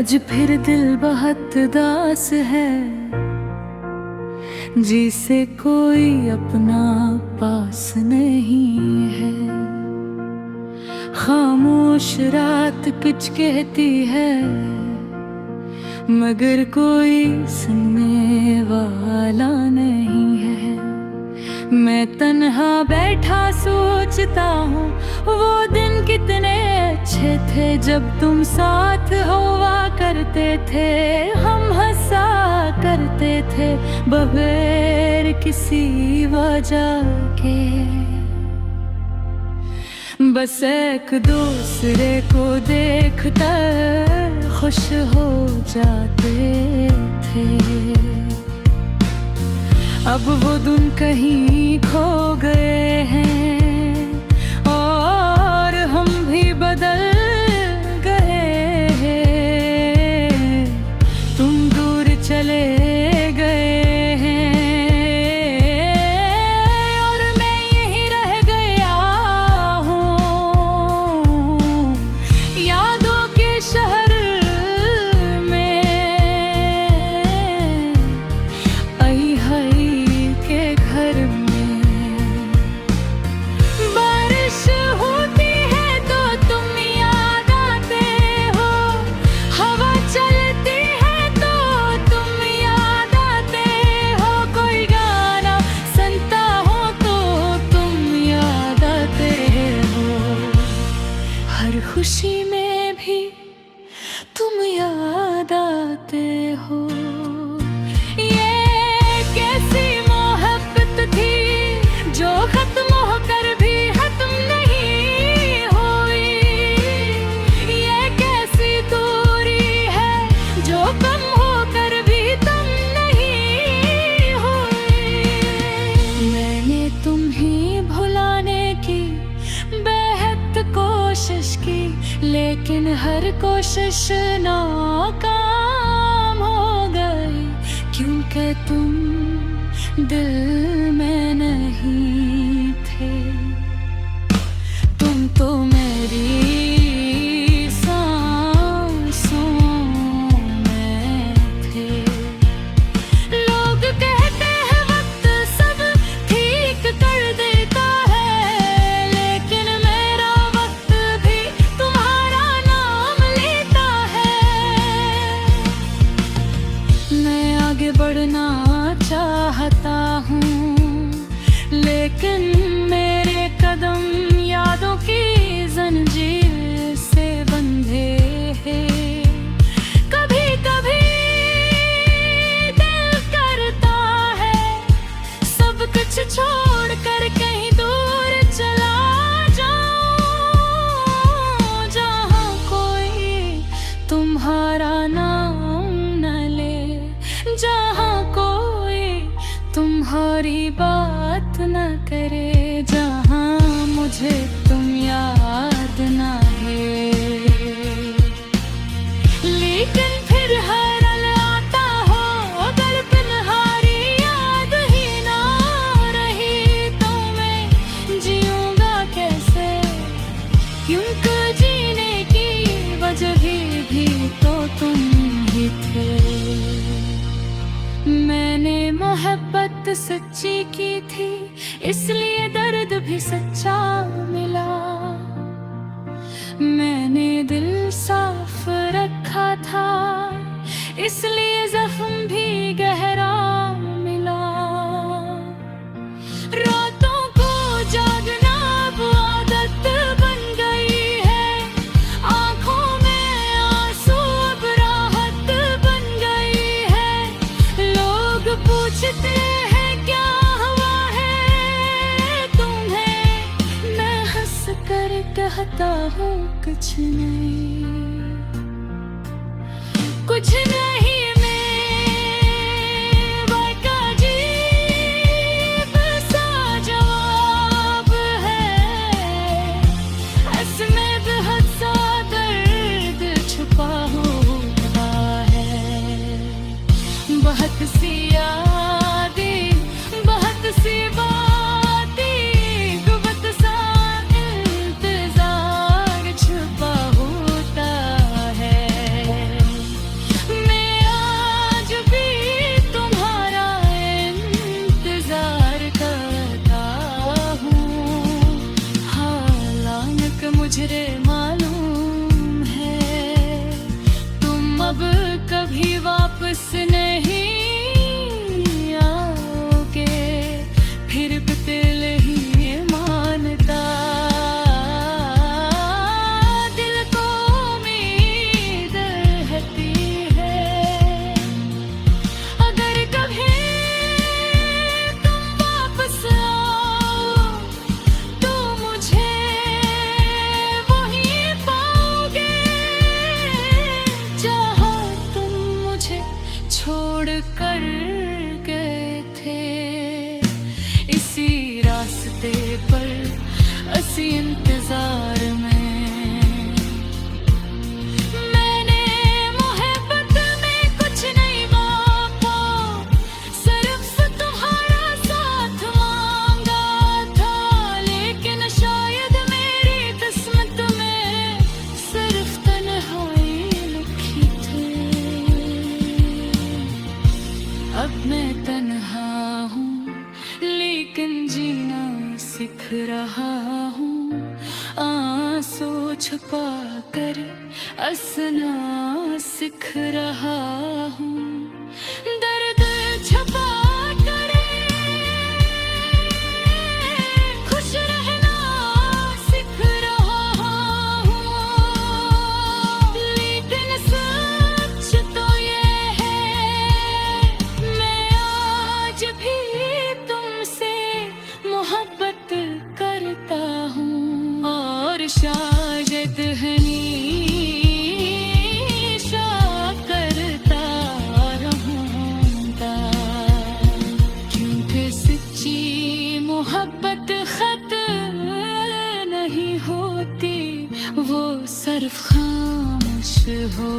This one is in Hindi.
आज फिर दिल बहुत दास है, जिसे कोई अपना पास नहीं है। खामोश रात कुछ कहती है, मगर कोई सुनने वाला नहीं है। मैं तन्हा बैठा सोचता हूँ, वो दिन कितने अच्छे थे जब तुम साथ हुआ करते थे। हम हंसा करते थे बगैर किसी वजह के, बस एक दूसरे को देखकर खुश हो जाते थे। अब वो दिन कहीं खो गए हैं और हम भी बदल गए हैं। तुम दूर चले गए हैं और मैं यहीं रह गया हूँ, यादों के शहर में। आई हई के घर में बारिश होती है तो तुम याद आते हो, हवा चलती है तो तुम याद आते हो, कोई गाना सुनता हो तो तुम याद आते हो, हर खुशी में भी तुम याद आते हो। जो खत्म होकर भी खत्म नहीं हुई, ये कैसी दूरी है जो कम होकर भी तुम नहीं हुई। मैंने तुम्हें भुलाने की बेहद कोशिश की, लेकिन हर कोशिश नाकाम हो गई, क्योंकि तुम दिल में नहीं थे। तुम तो मेरी सांसों में थे। लोग कहते हैं वक्त सब ठीक कर देता है, लेकिन मेरा वक्त भी तुम्हारा नाम लेता है। मैं आगे बढ़ना चाहता हूँ, लेकिन मेरे कदम यादों की जंजीर से बंधे हैं। कभी कभी दिल करता है सब कुछ छोड़कर कहीं दूर चला जाऊं, जहाँ कोई तुम्हारा नाम न ले, जहाँ तुम्हारी बात न करे, जहाँ मुझे तुम याद न है। लेकिन फिर हर आता हो अगर तुम्हारी याद ही ना रही, तो मैं जीऊंगा कैसे, क्योंकि जीने की वजह भी तो तुम ही थे। मैंने मोहब्बत सच्ची की थी, इसलिए दर्द भी सच्चा मिला। मैंने दिल साफ रखा था, इसलिए जख्म भी गहरा मिला। रातों को जागना अब आदत बन गई है, आंखों में आंसू अब राहत बन गई है। लोग पूछते हैं क्या हुआ है तुम्हें, मैं हंस कर कहता हूँ कुछ नहीं, कुछ नहीं। बहुत सी यादें, बहुत सी बातें, गुबत सा इंतजार छुपा होता है। इसी इंतजार में मैंने मोहब्बत में कुछ नहीं मांगा, सिर्फ तुम्हारा साथ मांगा था। लेकिन शायद मेरी किस्मत में सिर्फ तन्हाई लिखी थी। अब मैं तन्हा हूँ लेकिन जीना सीख रहा हूँ, आंसू छुपा कर हंसना सीख रहा हूँ। दर्द छुपा कर खुश रहना सीख रहा हूँ। लेकिन सच तो ये है मैं आज भी तुमसे मोहब्बत करता हूँ, और शायद हमेशा करता रहूँगा। क्योंकि सच्ची मोहब्बत खत्म नहीं होती, वो सिर्फ खामोश हो